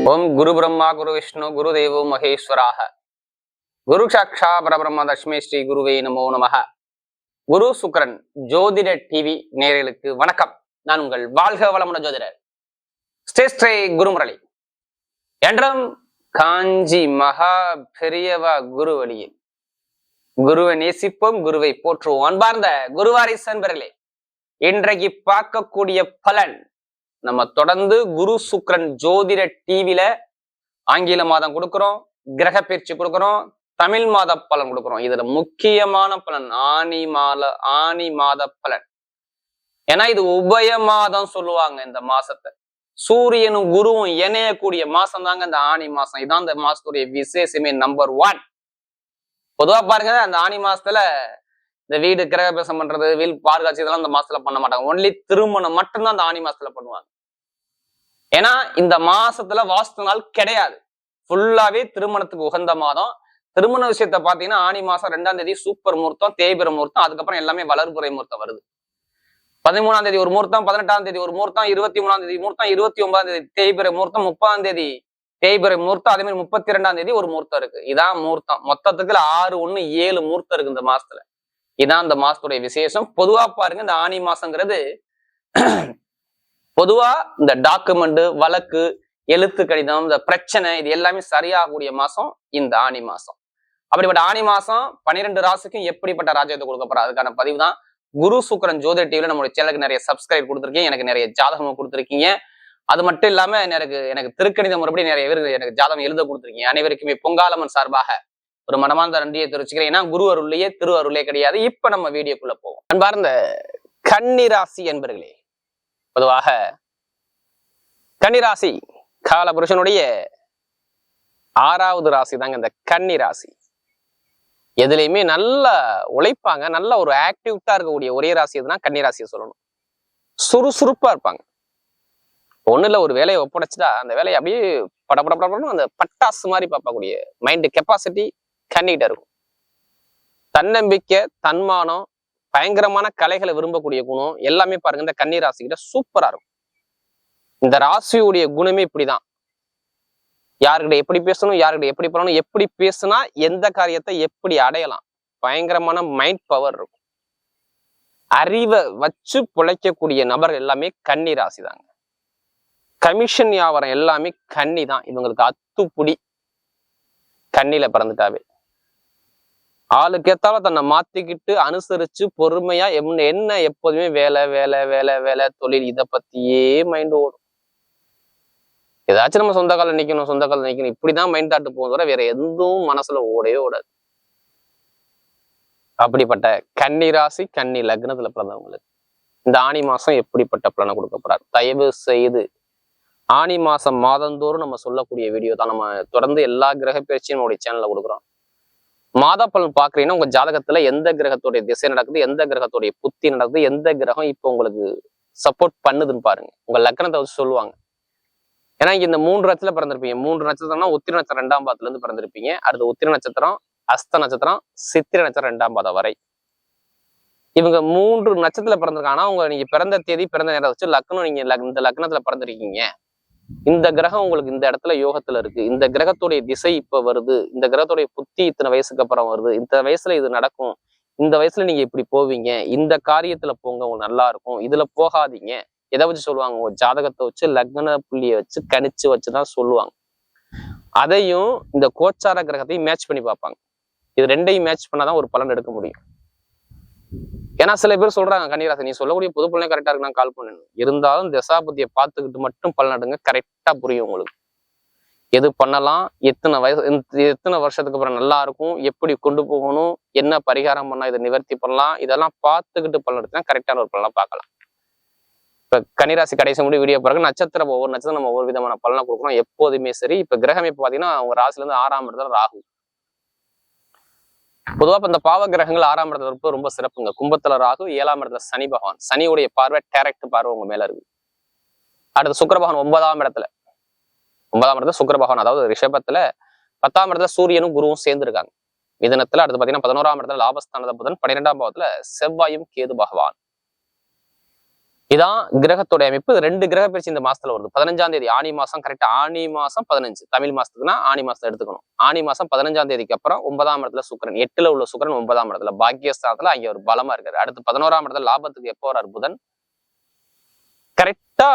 ஓம் குரு பிரம்மா குரு விஷ்ணு குரு தேவோ மகேஸ்வராக குரு சாட்சா பரபிரம்ம தஸ்மை ஸ்ரீ குருவே நமோ நமக. குரு சுக்கிரன் ஜோதிட டிவி நேயர்களுக்கு வணக்கம். நான் உங்கள் வாழ்க வளமுடன் ஜோதிடர் ஸ்ரீ குருமுரளி. என்றும் காஞ்சி மகா பெரியவா குரு வழியில் குருவை நேசிப்போம், குருவை போற்றுவோம். அன்பார்ந்த குருவாரி சன்பர்களே, இன்றைக்கு பார்க்கக்கூடிய பலன் நம்ம தொடர்ந்து குரு சுக்கிரன் ஜோதிட டிவில ஆங்கில மாதம் கொடுக்கிறோம், கிரக பயிற்சி கொடுக்கிறோம், தமிழ் மாத பலன் கொடுக்கிறோம். இதுல முக்கியமான பலன் ஆனி மாத பலன். ஏன்னா இது உபய மாதம் சொல்லுவாங்க. இந்த மாசத்தை சூரியனும் குருவும் இணையக்கூடிய மாசம் தாங்க இந்த ஆனி மாசம். இதான் இந்த மாசத்துடைய விசேஷமே நம்பர் 1. பொதுவா பாருங்க, அந்த ஆனி மாசத்துல இந்த வீடு கிரகபிரவேசம் பண்றது, வீல் பாதுகாட்சி இதெல்லாம் இந்த மாசத்துல பண்ண மாட்டாங்க. ஒன்லி திருமணம் மட்டும்தான் அந்த ஆனி மாசத்துல பண்ணுவாங்க. ஏன்னா இந்த மாசத்துல வாஸ்து நாள் கிடையாது. ஃபுல்லாவே திருமணத்துக்கு உகந்த மாதம். திருமண விஷயத்த பாத்தீங்கன்னா ஆனி மாசம் 2ஆம் தேதி சூப்பர் முகூர்த்தம், தேய்பிர முகூர்த்தம், அதுக்கப்புறம் எல்லாமே வளர்புறை முகூர்த்தம் வருது. 13ஆம் தேதி ஒரு முகூர்த்தம், 18ஆம் தேதி ஒரு முகூர்த்தம், 23ஆம் தேதி முகூர்த்தம், 29ஆம் தேதி தேய்பிர முகூர்த்தம், 30ஆம் தேதி தேய்பிரை முகூர்த்தம், அதே மாதிரி 32ஆம் தேதி ஒரு முகூர்த்தம் இருக்கு. இதான் முகூர்த்தம். மொத்தத்துக்கு 6, 1, 7 முகூர்த்தம் இருக்கு இந்த மாசத்துல. இதான் இந்த மாசத்துடைய விசேஷம். பொதுவா பாருங்க, இந்த ஆனி மாசங்கிறது பொதுவா இந்த டாக்குமெண்ட், வழக்கு, எழுத்து கடிதம், இந்த பிரச்சனை இது எல்லாமே சரியாகக்கூடிய மாசம் இந்த ஆனி மாசம். அப்படிப்பட்ட ஆனி மாசம் 12 ராசிக்கும் எப்படிப்பட்ட ராஜ்யத்தை கொடுக்க போறா அதுக்கான பதிவு தான் குரு சுக்கிரன் ஜோதிட டிவில நம்மளுடைய சேனலுக்கு நிறைய சப்ஸ்கிரைப் கொடுத்துருக்கீங்க, எனக்கு நிறைய ஜாதகமும் கொடுத்துருக்கீங்க. அது மட்டும் இல்லாம எனக்கு திருக்கணித முறைப்படி நிறைய பேர் எனக்கு ஜாதகம் எழுத கொடுத்துருக்கீங்க. அனைவருக்குமே பொங்காலம்மன் சார்பாக ஒரு மனமார்ந்த நன்றியை தெரிவிச்சுக்கிறேன். ஏன்னா குரு அருள்லையே திரு அருளே கிடையாது. இப்ப நம்ம வீடியோக்குள்ள போவோம். அன்பார்ந்த கன்னிராசி என்பர்களே, பொதுவாக கன்னிராசி காலபுருஷனுடைய 6வது ராசி தாங்க இந்த கன்னிராசி. எதுலையுமே நல்லா உழைப்பாங்க, நல்ல ஒரு ஆக்டிவிட்டா இருக்கக்கூடிய ஒரே ராசி எதுனா கன்னிராசியை சொல்லணும். சுறுசுறுப்பா இருப்பாங்க. ஒண்ணு இல்ல, ஒரு வேலையை ஒப்படைச்சிட்டா அந்த வேலையை அப்படியே படப்படப்படணும் அந்த பட்டாசு மாதிரி பார்க்கக்கூடிய மைண்ட் கெப்பாசிட்டி கண்ணிட்ட இருக்கும். தன்னம்பிக்கை, தன்மானம், பயங்கரமான கலைகளை விரும்பக்கூடிய குணம் எல்லாமே பாருங்க இந்த கன்னி ராசிக்கிட்ட சூப்பரா இருக்கும். இந்த ராசியுடைய குணமே இப்படிதான். யாருக்கிட்ட எப்படி பேசணும், யாருக்கிட்ட எப்படி பண்ணணும், எப்படி பேசுனா எந்த காரியத்தை எப்படி அடையலாம், பயங்கரமான மைண்ட் பவர் இருக்கும். அறிவை வச்சு பிழைக்கக்கூடிய நபர்கள் எல்லாமே கன்னி ராசி தாங்க. கமிஷன் வியாபாரம் எல்லாமே கன்னி தான். இவங்களுக்கு அத்துப்புடி. கண்ணில பிறந்துட்டாவே ஆளுக்கு ஏத்தாலும் தன்னை மாத்திக்கிட்டு அனுசரிச்சு பொறுமையா என்ன எப்போதுமே வேலை வேலை வேலை வேலை தொழில் இதை பத்தியே மைண்ட் ஓடும். ஏதாச்சும் நம்ம சொந்த காலம் நிக்கணும் இப்படிதான் மைண்ட் தாட்டு போகும் தவிர வேற எதுவும் மனசுல ஓடவே ஓடாது. அப்படிப்பட்ட கன்னி ராசி கன்னி லக்னத்துல பிறந்தவங்களுக்கு இந்த ஆனி மாசம் எப்படிப்பட்ட பலனை கொடுக்க போறாரு? தயவு செய்து ஆனி மாசம் மாதந்தோறும் நம்ம சொல்லக்கூடிய வீடியோ தான். நம்ம தொடர்ந்து எல்லா கிரக பயிற்சியும் நம்மளுடைய சேனல்ல கொடுக்குறோம். மாத பலன் பாக்குறீங்கன்னா உங்க ஜாதகத்துல எந்த கிரகத்துடைய திசை நடக்குது, எந்த கிரகத்துடைய புத்தி நடக்குது, எந்த கிரகம் இப்போ உங்களுக்கு சப்போர்ட் பண்ணுதுன்னு பாருங்க. உங்க லக்னத்தை வச்சு சொல்லுவாங்க. ஏன்னா இங்க இந்த 3 நட்சத்திரத்துல பிறந்திருப்பீங்க. 3 நட்சத்திரம்னா உத்திர நட்சத்திரம் 2ஆம் பாதத்துல இருந்து பிறந்திருப்பீங்க. அடுத்து உத்திர நட்சத்திரம், அஸ்த நட்சத்திரம், சித்திரை நட்சத்திரம் 2ஆம் பாதம் வரை இவங்க 3 நட்சத்திரத்துல பிறந்திருக்காங்க. ஆனா உங்க நீங்க பிறந்த தேதி பிறந்த நேரத்தை வச்சு லக்னம் நீங்க இந்த லக்னத்துல பிறந்திருக்கீங்க. இந்த கிரகம் உங்களுக்கு இந்த இடத்துல யோகத்துல இருக்கு, இந்த கிரகத்துடைய திசை இப்ப வருது, இந்த கிரகத்துடைய புத்தி இத்தனை வயசுக்கு அப்புறம் வருது, இந்த வயசுல இது நடக்கும், இந்த வயசுல நீங்க இப்படி போவீங்க, இந்த காரியத்துல போங்க உங்களுக்கு நல்லா இருக்கும், இதுல போகாதீங்க, எதை வச்சு சொல்லுவாங்க? உங்க ஜாதகத்தை வச்சு லக்ன புள்ளியை வச்சு கணிச்சு வச்சுதான் சொல்லுவாங்க. அதையும் இந்த கோச்சார கிரகத்தையும் மேட்ச் பண்ணி பார்ப்பாங்க. இது ரெண்டையும் மேட்ச் பண்ணாதான் ஒரு பலன் எடுக்க முடியும். ஏன்னா சில பேர் சொல்றாங்க, கன்னிராசி நீ சொல்லக்கூடிய பொது பலனே கரெக்டா இருக்கு, நான் கால் பண்ணணும். இருந்தாலும் தசாபதியை பார்த்துக்கிட்டு மட்டும் பலன் எடுங்க, கரெக்டா புரியும் உங்களுக்கு. எது பண்ணலாம், எத்தனை வருஷத்துக்கு அப்புறம் நல்லா இருக்கும், எப்படி கொண்டு போகணும், என்ன பரிகாரம் பண்ணா இதை நிவர்த்தி பண்ணலாம், இதெல்லாம் பார்த்துக்கிட்டு பலன் எடுத்தா கரெக்டான ஒரு பலனா பார்க்கலாம். இப்ப கன்னிராசி கடைசி முடி வீடியோ பாருங்க. ஒவ்வொரு நட்சத்திரம் நம்ம ஒவ்வொரு விதமான பலனை கொடுக்குறோம் எப்போதுமே சரி. இப்ப கிரகம் இப்ப பாத்தீங்கன்னா அவங்க ராசில இருந்து 6ஆம் இடத்துல ராகு. பொதுவா இந்த பாவ கிரகங்கள் 6ஆம் இடத்துல இருப்பது ரொம்ப சிறப்புங்க. கும்பத்துல ராகு, 7ஆம் இடத்துல சனி பகவான். சனியுடைய பார்வை டைரக்ட் பார்வை உங்க மேல இருக்கு. அடுத்து சுக்கிர பகவான் 9ஆம் இடத்துல சுக்கிர பகவான், அதாவது ரிஷபத்துல. 10ஆம் இடத்துல சூரியனும் குருவும் சேர்ந்துருக்காங்க மிதுனத்துல. அடுத்து பாத்தீங்கன்னா 11ஆம் இடத்துல லாபஸ்தானத புதன், 12ஆம் பாவத்துல செவ்வாயும் கேது பகவான். இதான் கிரகத்துடைய அமைப்பு. 2 கிரக பயிற்சி இந்த மாசத்துல வருது. 15ஆம் தேதி ஆனி மாசம், கரெக்டா ஆனி மாசம் 15, தமிழ் மாசத்துக்குன்னா ஆனி மாசத்தை எடுத்துக்கணும். ஆனி மாசம் 15ஆம் தேதிக்கு அப்புறம் 9ஆம் இடத்துல சுக்கிரன், 8ல உள்ள சுக்கிரன் 9ஆம் இடத்துல பாக்கியஸ்தானத்துல அங்க ஒரு பலமா இருக்காரு. அடுத்து 11ஆம் இடத்துல லாபத்துக்கு எப்போ வரார் புதன், கரெக்டா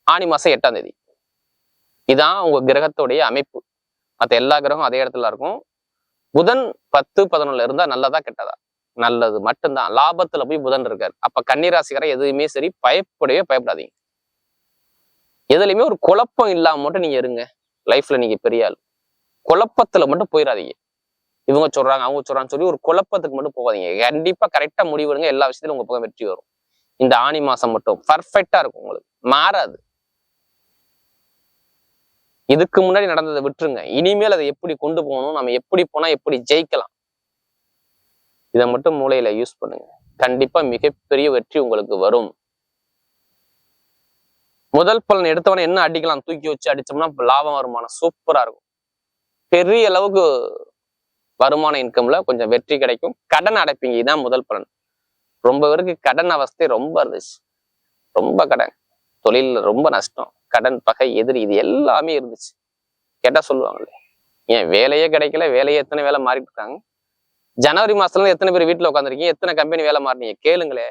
ஆனி மாசம் 8ஆம் தேதி. இதான் உங்க கிரகத்துடைய அமைப்பு. மற்ற எல்லா கிரகம் அதே இடத்துல இருக்கும். புதன் 10, 11ல இருந்தா நல்லதா கெட்டதா? நல்லது மட்டும்தான். லாபத்துல போய் புதன் இருக்காரு. அப்ப கன்னிராசிக்கார எதுவுமே சரி பயப்படாதீங்க. எதுலையுமே ஒரு குழப்பம் இல்லாம மட்டும் நீங்க இருங்க. லைஃப்ல நீங்க பெரிய ஆள். குழப்பத்துல மட்டும் போயிடாதீங்க. இவங்க சொல்றாங்க அவங்க சொல்றாங்கன்னு சொல்லி ஒரு குழப்பத்துக்கு மட்டும் போகாதீங்க. கண்டிப்பா கரெக்டா முடிவெடுங்க. எல்லா விஷயத்திலும் உங்க பக்கம் வெற்றி வரும். இந்த ஆனி மாசம் மட்டும் பர்ஃபெக்டா இருக்கும், உங்களுக்கு மாறாது. இதுக்கு முன்னாடி நடந்ததை விட்டுருங்க. இனிமேல் அதை எப்படி கொண்டு போகணும், நம்ம எப்படி போனா எப்படி ஜெயிக்கலாம், இதை மட்டும் மூளையில யூஸ் பண்ணுங்க. கண்டிப்பா மிகப்பெரிய வெற்றி உங்களுக்கு வரும். முதல் பலன் எடுத்தவன என்ன அடிக்கலாம், தூக்கி வச்சு அடிச்சோம்னா லாபம் வருமானம் சூப்பரா இருக்கும். பெரிய அளவுக்கு வருமான இன்கம்ல கொஞ்சம் வெற்றி கிடைக்கும். கடன் அடைப்பீங்க. இதுதான் முதல் பலன். ரொம்ப பேருக்கு கடன் அவஸ்தை ரொம்ப இருந்துச்சு. ரொம்ப கடன், தொழில ரொம்ப நஷ்டம், கடன், பகை, எதிரி, இது எல்லாமே இருந்துச்சு. கேட்டா சொல்லுவாங்களே, ஏன் வேலையே கிடைக்கல, வேலையே எத்தனை வேலை மாறிட்டு இருக்காங்க. ஜனவரி மாசத்துல எத்தனை பேர் வீட்டுல உட்காந்துருக்கீங்க, எத்தனை கம்பெனி வேலை மாறினீங்க கேளுங்களே.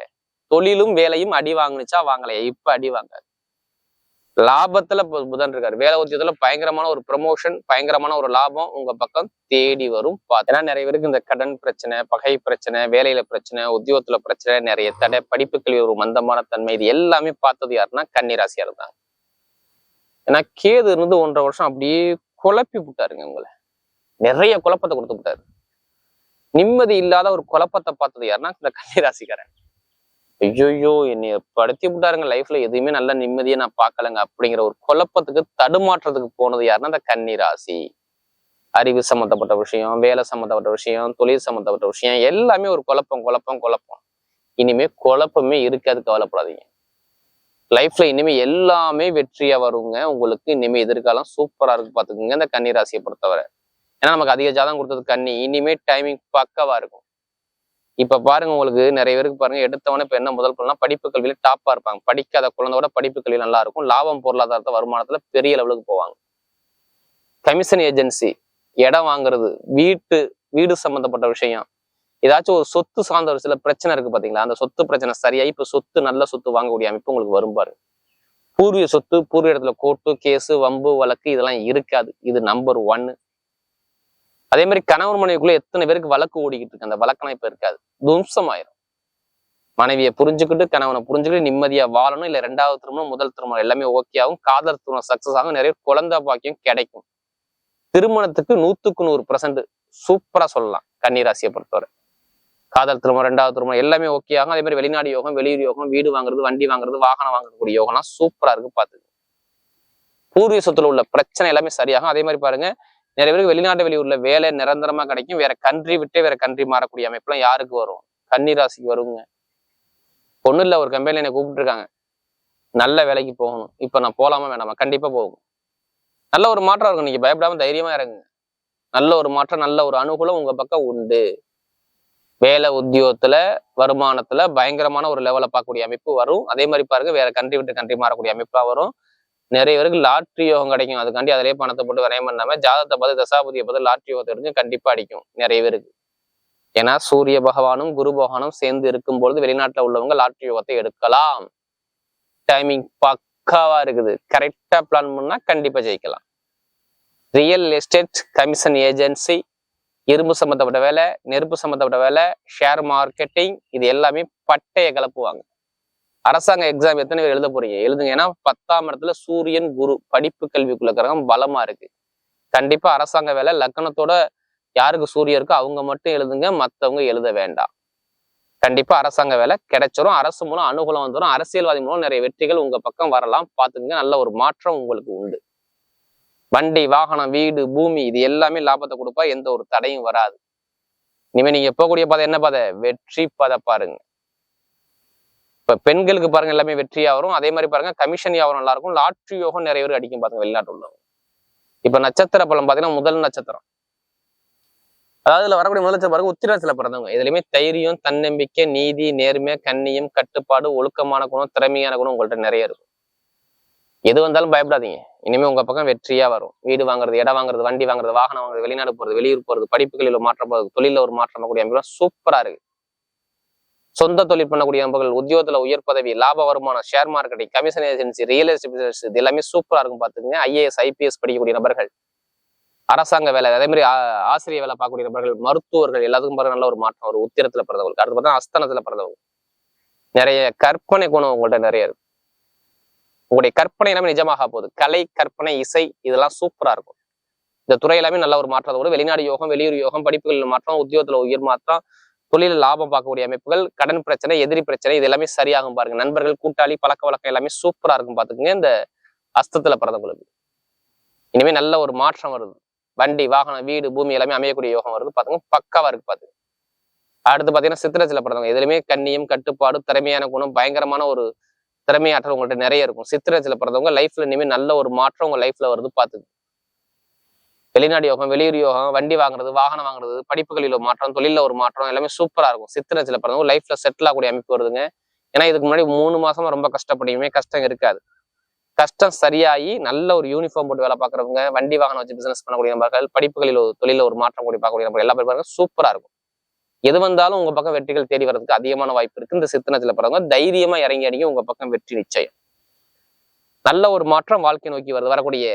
தொழிலும் வேலையும் அடி வாங்குனுச்சா வாங்கலையா? இப்ப அடி வாங்காது. லாபத்துல புதன் இருக்காரு. வேலை உத்தியத்துல பயங்கரமான ஒரு ப்ரமோஷன், பயங்கரமான ஒரு லாபம் உங்க பக்கம் தேடி வரும். ஏன்னா நிறைய பேருக்கு இந்த கடன் பிரச்சனை, பகை பிரச்சனை, வேலையில பிரச்சனை, உத்தியோகத்துல பிரச்சனை, நிறைய தடை, படிப்புகளில் ஒரு மந்தமான தன்மை, இது எல்லாமே பார்த்தது யாருன்னா கன்னிராசியா இருந்தாங்க. ஏன்னா கேது இருந்து 1.5 வருஷம் அப்படியே குழப்பி விட்டாருங்க. உங்களை நிறைய குழப்பத்தை கொடுத்து விட்டாரு. நிம்மதி இல்லாத ஒரு குழப்பத்தை பார்த்தது யாருன்னா இந்த கன்னிராசிக்காரன். ஐயோ என்னைய படுத்தி விட்டாருங்க, லைஃப்ல எதுவுமே நல்ல நிம்மதியை நான் பார்க்கலங்க அப்படிங்கிற ஒரு குழப்பத்துக்கு தடுமாற்றத்துக்கு போனது யாருன்னா இந்த கன்னிராசி. அறிவு சம்மந்தப்பட்ட விஷயம், வேலை சம்மந்தப்பட்ட விஷயம், தொழில் சம்மந்தப்பட்ட விஷயம், எல்லாமே ஒரு குழப்பம். இனிமே குழப்பமே இருக்காது, கவலைப்படாதீங்க. லைஃப்ல இனிமே எல்லாமே வெற்றியா வருங்க. உங்களுக்கு இனிமே எதிர்காலம் சூப்பரா இருக்கு பாத்துக்கோங்க இந்த கன்னிராசியை பொறுத்தவரை. ஏன்னா நமக்கு அதிக ஜாதகம் கொடுத்தது கன்னி. இனிமே டைமிங் பக்காவா இருக்கும். இப்ப பாருங்க, உங்களுக்கு நிறைய பேருக்கு பாருங்க, எடுத்தவனே இப்ப என்ன முதல் பண்ணலாம், படிப்பு கல்வியில டாப்பா இருப்பாங்க. படிக்காத குழந்தையோட படிப்பு கல்வி நல்லா இருக்கும். லாபம், பொருளாதாரத்தை, வருமானத்துல பெரிய லெவலுக்கு போவாங்க. கமிஷன் ஏஜென்சி, இடம் வாங்குறது, வீடு சம்பந்தப்பட்ட விஷயம், ஏதாச்சும் ஒரு சொத்து சார்ந்த ஒரு சில பிரச்சனை இருக்கு பாத்தீங்களா, அந்த சொத்து பிரச்சனை சரியாயி இப்ப சொத்து, நல்ல சொத்து வாங்கக்கூடிய அமைப்பு உங்களுக்கு வரும்பாரு. பூர்வீக சொத்து, பூர்வீக இடத்துல கோர்ட்டு கேஸு, வம்பு, வழக்கு இதெல்லாம் இருக்காது. இது நம்பர் 1. அதே மாதிரி கணவன் மனைவிக்குள்ள எத்தனை பேருக்கு வழக்கு ஓடிக்கிட்டு இருக்கு, அந்த வழக்கெல்லாம் இப்ப இருக்காது, தும்சமாயிரும். மனைவியை புரிஞ்சுக்கிட்டு, கணவனை புரிஞ்சுக்கிட்டு நிம்மதியா வாழணும். இல்ல 2வது திருமணம், முதல் திருமணம் எல்லாமே ஓகே ஆகும். காதல் திருமணம் சக்சஸ் ஆகும். நிறைய குழந்தை பாக்கியம் கிடைக்கும். திருமணத்துக்கு 100% சூப்பரா சொல்லலாம் கன்னிராசியை பொறுத்தவரை. காதல் திருமணம், 2வது திருமணம் எல்லாமே ஓகே ஆகும். அதே மாதிரி வெளிநாடு யோகம், வெளியூர் யோகம், வீடு வாங்குறது, வண்டி வாங்குறது, வாகனம் வாங்கக்கூடிய யோகம்லாம் சூப்பரா இருக்கு பாத்துக்கு. பூர்வீக சொத்துல உள்ள பிரச்சனை எல்லாமே சரியாகும். அதே மாதிரி பாருங்க, நிறைய பேருக்கு வெளிநாட்டு வெளியூர்ல வேலை நிரந்தரமா கிடைக்கும். வேற கண்ட்ரி விட்டு வேற கண்ட்ரி மாறக்கூடிய அமைப்புலாம் யாருக்கு வரும்? கன்னிராசிக்கு வருங்க. ஒண்ணு இல்ல, ஒரு கம்பெனில என்னை கூப்பிட்டு இருக்காங்க, நல்ல வேலைக்கு போகணும். இப்ப நான் போலாமா வேணாமா? கண்டிப்பா போகும். நல்ல ஒரு மாற்றம் இருக்கும். நீங்க பயப்படாம தைரியமா இறங்குங்க. நல்ல ஒரு மாற்றம், நல்ல ஒரு அனுகூலம் உங்க பக்கம் உண்டு. வேலை உத்தியோகத்துல, வருமானத்துல பயங்கரமான ஒரு லெவலை பார்க்கக்கூடிய அமைப்பு வரும். அதே மாதிரி பாருங்க, வேற கண்ட்ரி விட்டு கண்ட்ரி மாறக்கூடிய அமைப்பா வரும். நிறைய பேருக்கு லாட்ரி யோகம் கிடைக்கும். அதுக்காண்டி அதிலேயே பணத்தை போட்டு விரயம் பண்ணாம ஜாதகத்தை பார்த்து, தசாபதியை பார்த்து லாட்ரி யோகத்தை எடுத்து கண்டிப்பா அடிக்கும் நிறைய பேருக்கு. ஏன்னா சூரிய பகவானும் குரு பகவானும் சேர்ந்து இருக்கும் பொழுது வெளிநாட்டுல உள்ளவங்க லாட்ரி யோகத்தை எடுக்கலாம். டைமிங் பக்காவா இருக்குது. கரெக்டா பிளான் பண்ணா கண்டிப்பா ஜெயிக்கலாம். ரியல் எஸ்டேட், கமிஷன் ஏஜென்சி, இரும்பு சம்பந்தப்பட்ட வேலை, நெருப்பு சம்பந்தப்பட்ட வேலை, ஷேர் மார்க்கெட்டிங், இது எல்லாமே பட்டையை கலப்புவாங்க. அரசாங்க எக்ஸாம் எத்தனை பேர் எழுத போறீங்க? எழுதுங்க. ஏன்னா 10ஆம் இடத்துல சூரியன் குரு படிப்பு கல்விக்குள்ள கிரகம் பலமா இருக்கு. கண்டிப்பா அரசாங்க வேலை லக்னத்தோட யாருக்கு சூரியன் இருக்கோ அவங்க மட்டும் எழுதுங்க, மற்றவங்க எழுத வேண்டாம். கண்டிப்பா அரசாங்க வேலை கிடைச்சிரும். அரசு மூலம் அனுகூலம் வந்துடும். அரசியல்வாதி மூலம் நிறைய வெற்றிகள் உங்க பக்கம் வரலாம். பாத்துங்க, நல்ல ஒரு மாற்றம் உங்களுக்கு உண்டு. வண்டி, வாகனம், வீடு, பூமி, இது எல்லாமே லாபத்தை கொடுப்பா. எந்த ஒரு தடையும் வராது. இனிமே நீங்க போகக்கூடிய பாதை என்ன பாதை? வெற்றி பாதை பாருங்க. இப்ப பெண்களுக்கு பாருங்க எல்லாமே வெற்றியா வரும். அதே மாதிரி பாருங்க கமிஷன் வியாபாரம் நல்லா இருக்கும். லாட்ரி யோகம் நிறைய பேர் அடிக்கும் பாருங்க வெளிநாட்டு உள்ளவங்க. இப்ப நட்சத்திர பலம் பாத்தீங்கன்னா முதல் நட்சத்திரம் அதாவது இதுல வரக்கூடிய முதலட்சம் பாருங்க, உத்திரத்துல பிறந்தவங்க இதுலயுமே தைரியம், தன்னம்பிக்கை, நீதி, நேர்மை, கண்ணியம், கட்டுப்பாடு, ஒழுக்கமான குணம், திறமையான குணம் உங்கள்ட்ட நிறைய இருக்கும். எது வந்தாலும் பயப்படாதீங்க. இனிமே உங்க பக்கம் வெற்றியா வரும். வீடு வாங்குறது, இடம் வாங்குறது, வண்டி வாங்குறது, வாகனம் வாங்குறது, வெளிநாடு போறது, வெளியூர் போறது, படிப்புகளில் மாற்றம் போறது, தொழில ஒரு மாற்றம் கூடிய அமைப்பு சூப்பரா இருக்கு. சொந்த தொழில் பண்ணக்கூடிய நபர்கள், உத்தியோகத்துல உயர் பதவி, லாப வருமானம், share marketing, commission agency, real estate business, இது எல்லாமே சூப்பரா இருக்கும் பாத்துக்கங்க. IAS, IPS படிக்கக்கூடிய நபர்கள், அரசாங்க வேலை, அதே மாதிரி ஆசிரியர் வேலை பார்க்கக்கூடிய நபர்கள், மருத்துவர்கள், எல்லாத்துக்கும் பாருங்க நல்ல ஒரு மாற்றம் ஒரு உத்திரத்துல பிறந்தவங்களுக்கு. அடுத்து பார்த்தா அஸ்தனத்துல பிறந்தவங்க நிறைய கற்பனை குணம் உங்கள்ட்ட நிறைய இருக்கு. உங்களுடைய கற்பனை எல்லாமே நிஜமாக போகுது. கலை, கற்பனை, இசை இதெல்லாம் சூப்பரா இருக்கும். இந்த துறை எல்லாமே நல்ல ஒரு மாற்றத்தோடு வெளிநாடு யோகம், வெளியூர் யோகம், படிப்புகளில் மாற்றம், உத்தியோகத்துல உயர் மாற்றம், தொழில லாபம் பார்க்கக்கூடிய அமைப்புகள், கடன் பிரச்சனை, எதிரி பிரச்சனை, இது எல்லாமே சரியாகும் பாருங்க. நண்பர்கள், கூட்டாளி, பழக்க வழக்கம் எல்லாமே சூப்பரா இருக்கும் பாத்துக்குங்க. இந்த அஸ்தத்துல பிறந்தவங்களுக்கு இனிமே நல்ல ஒரு மாற்றம் வருது. வண்டி, வாகனம், வீடு, பூமி எல்லாமே அமையக்கூடிய யோகம் வருது பாத்துங்க. பக்காவா இருக்கு பாத்துங்க. அடுத்து பாத்தீங்கன்னா சித்திரத்துல பிறந்தவங்க எதுலையுமே கண்ணியம், கட்டுப்பாடு, திறமையான குணம், பயங்கரமான ஒரு திறமையாற்றல் உங்கள்ட்ட நிறைய இருக்கும். சித்திரத்துல பிறந்தவங்க லைஃப்ல இனிமே நல்ல ஒரு மாற்றம் உங்க லைஃப்ல வருது பாத்துக்கு. வெளிநாடு யோகம், வெளியூர் யோகம், வண்டி வாங்குறது, வாகனம் வாங்குறது, படிப்புகளில் ஒரு மாற்றம், தொழில ஒரு மாற்றம் எல்லாமே சூப்பரா இருக்கும். சித்திரத்துல பிறந்தவங்க லைஃப்ல செட்டில் ஆகக்கூடிய அமைப்பு வருதுங்க. ஏன்னா இதுக்கு முன்னாடி 3 மாசமா ரொம்ப கஷ்டப்பட்டீங்க, கஷ்டம் இருக்காது. கஷ்டம் சரியாகி நல்ல ஒரு யூனிஃபார்ம் போட்டு வேலை பார்க்குறவங்க, வண்டி வாகனம் வச்சு பிசினஸ் பண்ணக்கூடிய நபர்கள், படிப்புகளில் தொழில ஒரு மாற்றம் கூடி பார்க்கக்கூடிய நபர்கள் எல்லா பேரும் பாருங்க சூப்பரா இருக்கும். எது வந்தாலும் உங்க பக்கம் வெற்றிகள் தேடி வர்றதுக்கு அதிகமான வாய்ப்பு இருக்கு. இந்த சித்திரத்துல பிறந்தவங்க தைரியமா இறங்கி அடிங்க, உங்க பக்கம் வெற்றி நிச்சயம். நல்ல ஒரு மாற்றம் வாழ்க்கை நோக்கி வருது. வரக்கூடிய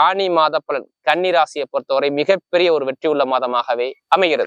ஆனி மாத பலன் கன்னி ராசியை பொறுத்தவரை மிகப்பெரிய ஒரு வெற்றி உள்ள மாதமாகவே அமைகிறது.